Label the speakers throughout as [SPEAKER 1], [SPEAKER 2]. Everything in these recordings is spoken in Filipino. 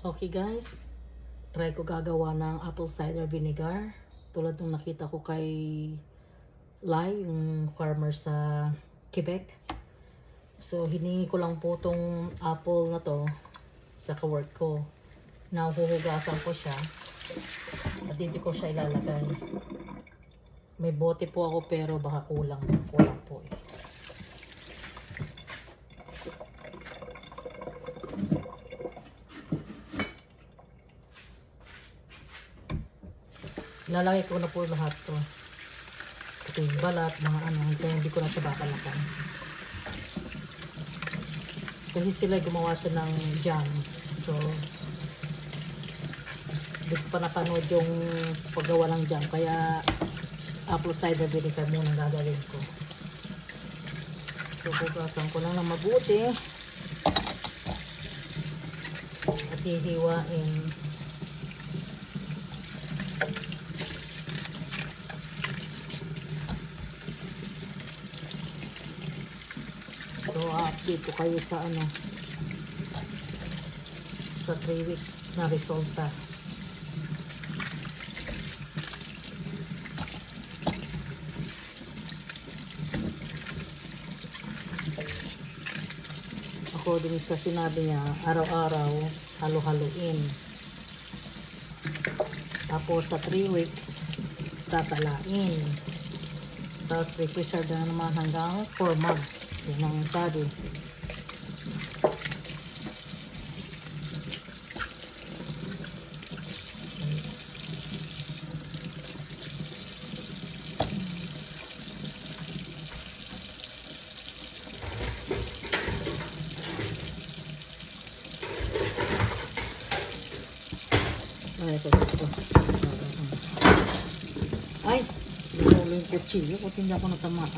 [SPEAKER 1] Okay guys, try ko gagawa ng apple cider vinegar. Tulad nung nakita ko kay Lai, yung farmer sa Quebec. So hiningi ko lang po tong apple na to sa kawork ko. Nahuhugasan ko siya at dito ko siya ilalagay. May bote po ako pero baka kulang po eh. Lalagay ko na po lahat to. Ito yung balat, mga ano, hindi ko na siya bakalakan. Kasi sila gumawa siya ng jam. So, hindi ko pa napanood yung paggawa ng jam. Kaya, apple cider vinegar muna gagawin ko. So, pugasan ko lang na mabuti. At hihiwain. So, update ko kayo sa ano, sa 3 weeks na resulta. Ako din sa sinabi niya, araw-araw halo-haluin. Tapos sa 3 weeks sasalain. Tapos pre-preserve na naman hanggang 4 months. Yan ang sabi. Ay, ito. Ay, nahulo yung kutsilyo. Kung hindi ako natamaan.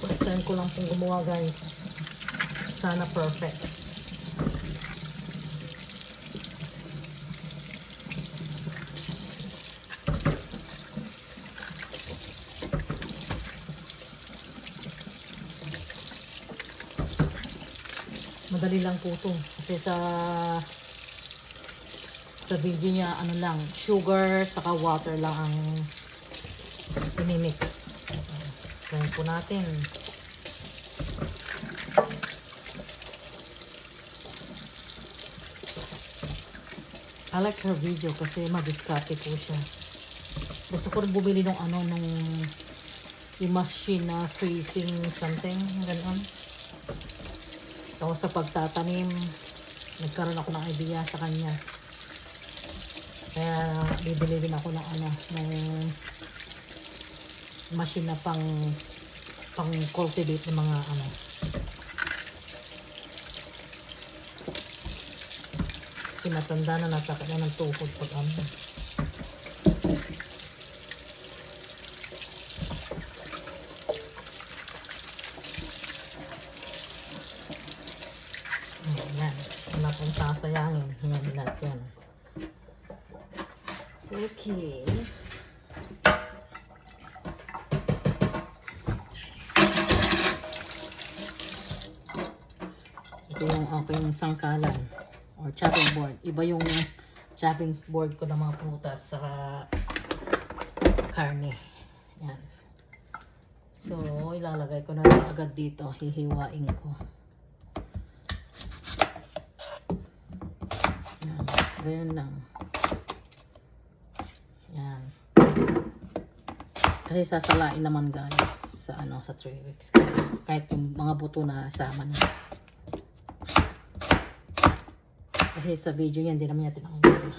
[SPEAKER 1] First time ko lang pong gumawa guys. Sana perfect. Madali lang po ito. Kasi sa video niya, ano lang, sugar, saka water lang ang pinimix. Gawin po natin. I like her video kasi madiskarte po siya. Gusto ko rin bumili ng ano, nung yung machine na freezing something, gano'n. Tapos sa pagtatanim, nagkaroon ako ng idea sa kanya. Kaya bibili din ako ng ano, ng machine na pang cultivate ng mga ano. Kasi matanda na, nasakit na ng tuhod pag ano. Ayan, wala pong sasayangin. Ayan lahat yan. Okay. Ito yung aking sangkalan or chopping board. Iba yung chopping board ko ng mga prutas sa karne. Yan. So, ilalagay ko na lang agad dito. Hihiwain ko. Yan. Ganyan lang. Yan. Kasi sasalain naman guys sa ano, sa 3 weeks. Kahit yung mga buto na sama na. Kasi sa video yan, hindi naman natin ang video.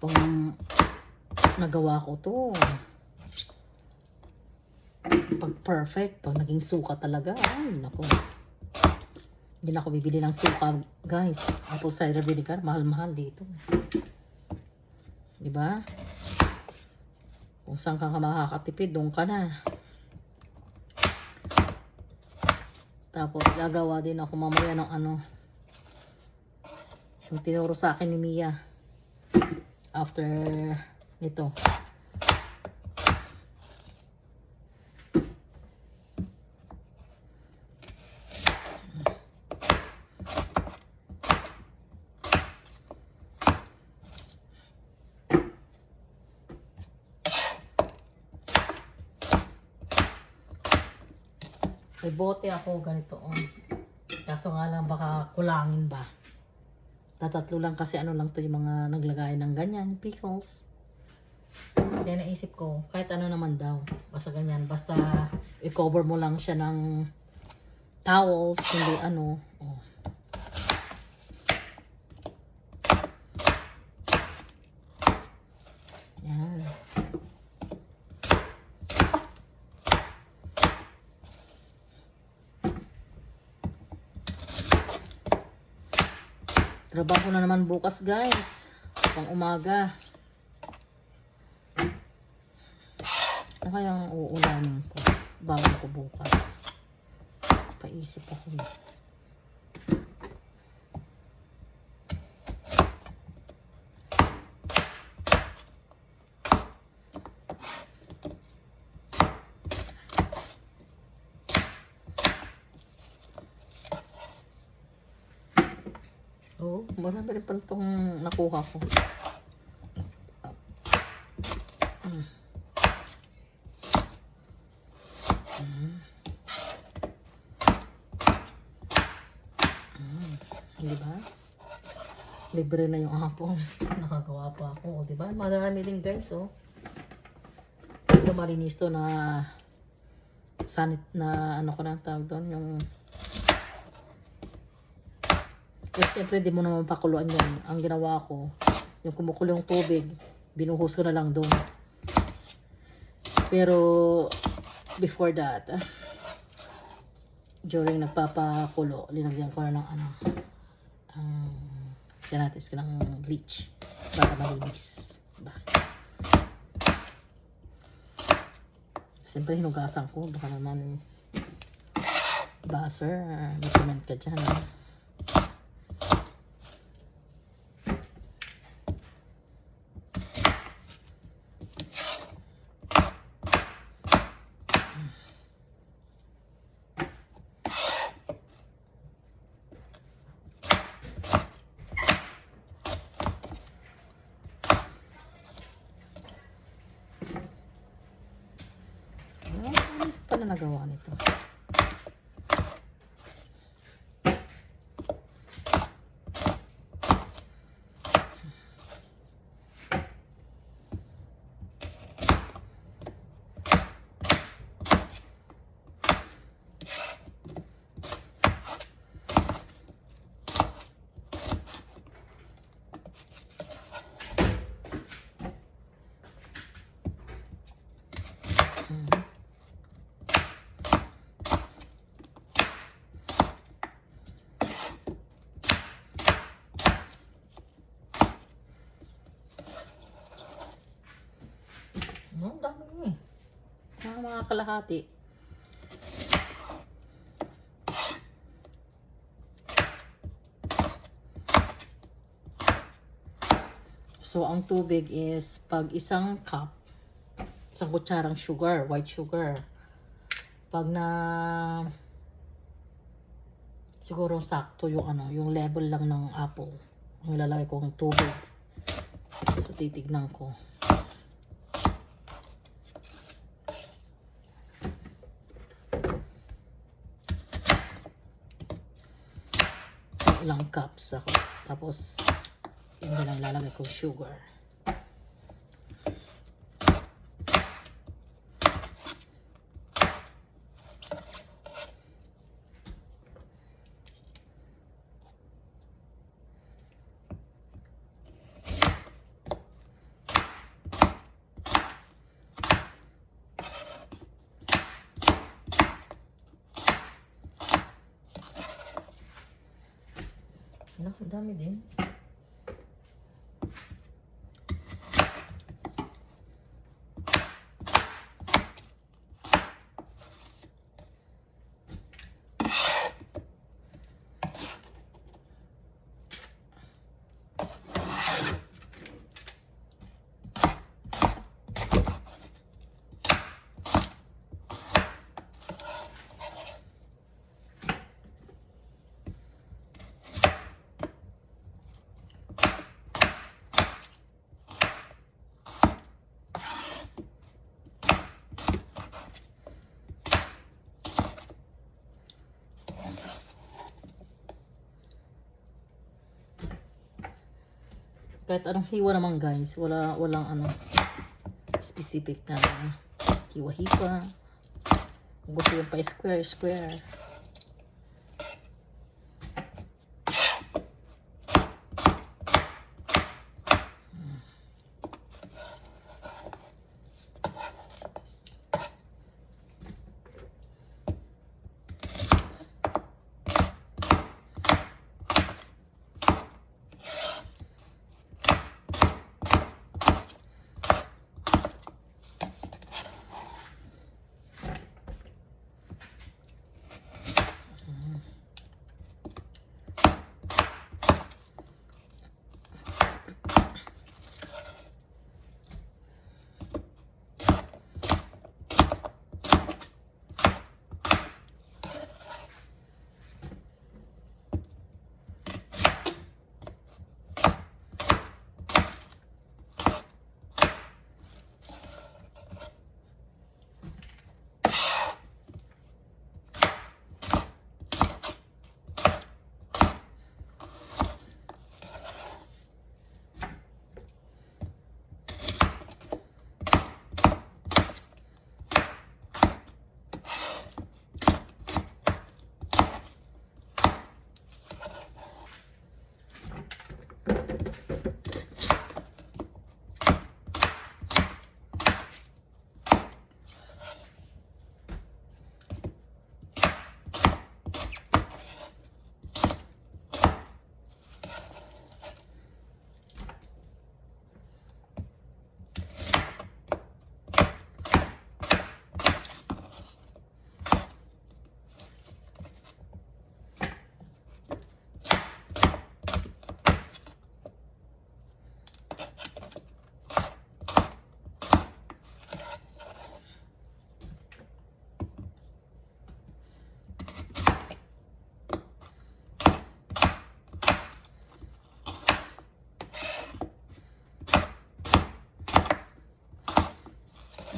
[SPEAKER 1] Pang nagawa ko to. Pag perfect, pag naging suka talaga, ay nako. Hindi na ako bibili ng suka, guys. Apple cider vinegar, mahal-mahal dito. Diba? Kung saan ka makakatipid, doon ka na. Tapos, gagawa din ako mamaya ng ano, yung tinuro sa akin ni Mia. After nito. May bote ako ganito. Oh. Kaso nga lang baka kulangin ba. Tatatlo lang kasi ano lang to yung mga naglagay ng ganyan, pickles. Then naisip ko, kahit ano naman daw. Basta ganyan. Basta i-cover mo lang siya ng towels, hindi ano. Oh. Yan. Trabaho na naman bukas, guys. Pang umaga. Ano kayang uulanin ko? Bago ko bukas. Paisip ako. Oh, marami rin pala itong nakuha ko. Diba? Libre na yung hapon. Nakagawa pa ako. Diba? Marami din, guys. Oh. Ito malinis to na sanit na ano ko na tawag doon. Yung eh, siyempre, di mo naman pakuluan yan. Ang ginawa ko, yung kumukulo yung tubig, binuhos ko na lang doon. Pero, before that, during nagpapakulo, linagyan ko na ng ano, sinatis ko ng bleach para malinis. Diba? Siyempre, hinugasan ko. Baka naman, buzzer, may comment ka dyan. Paano nagawa nito? Ang dami niya eh. Mga kalahati. So, ang tubig is pag isang cup, isang kutsarang sugar, white sugar. Pag na siguro sakto yung ano, yung level lang ng apple. Ang ilalagay ko ng tubig. So, titignan ko. Ilang cups ako. Tapos, yun na lang lalagay ko sugar. dami din. Kahit anong hiwa naman guys, walang ano specific na hiwa-hiwa. Kung gusto yung pa square.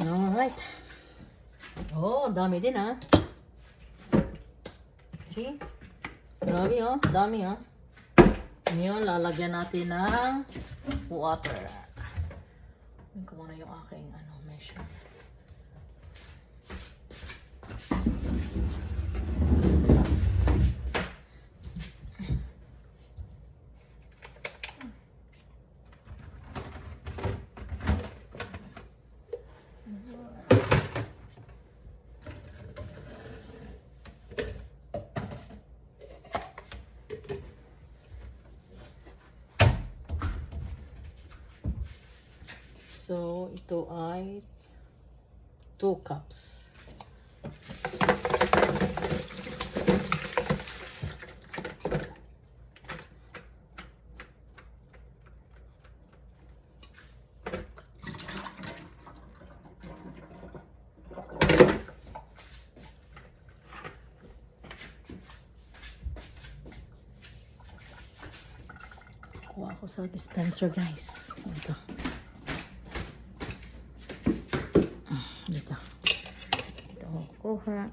[SPEAKER 1] Alright. Oh, dami din ah. See? Grabe oh, dami ah. Ngayon, lalagyan natin ng water. Ito ko muna yung aking measure. So, ito ay 2 cups. Kuha ako sa dispenser guys. Ito. Dito ako kuha.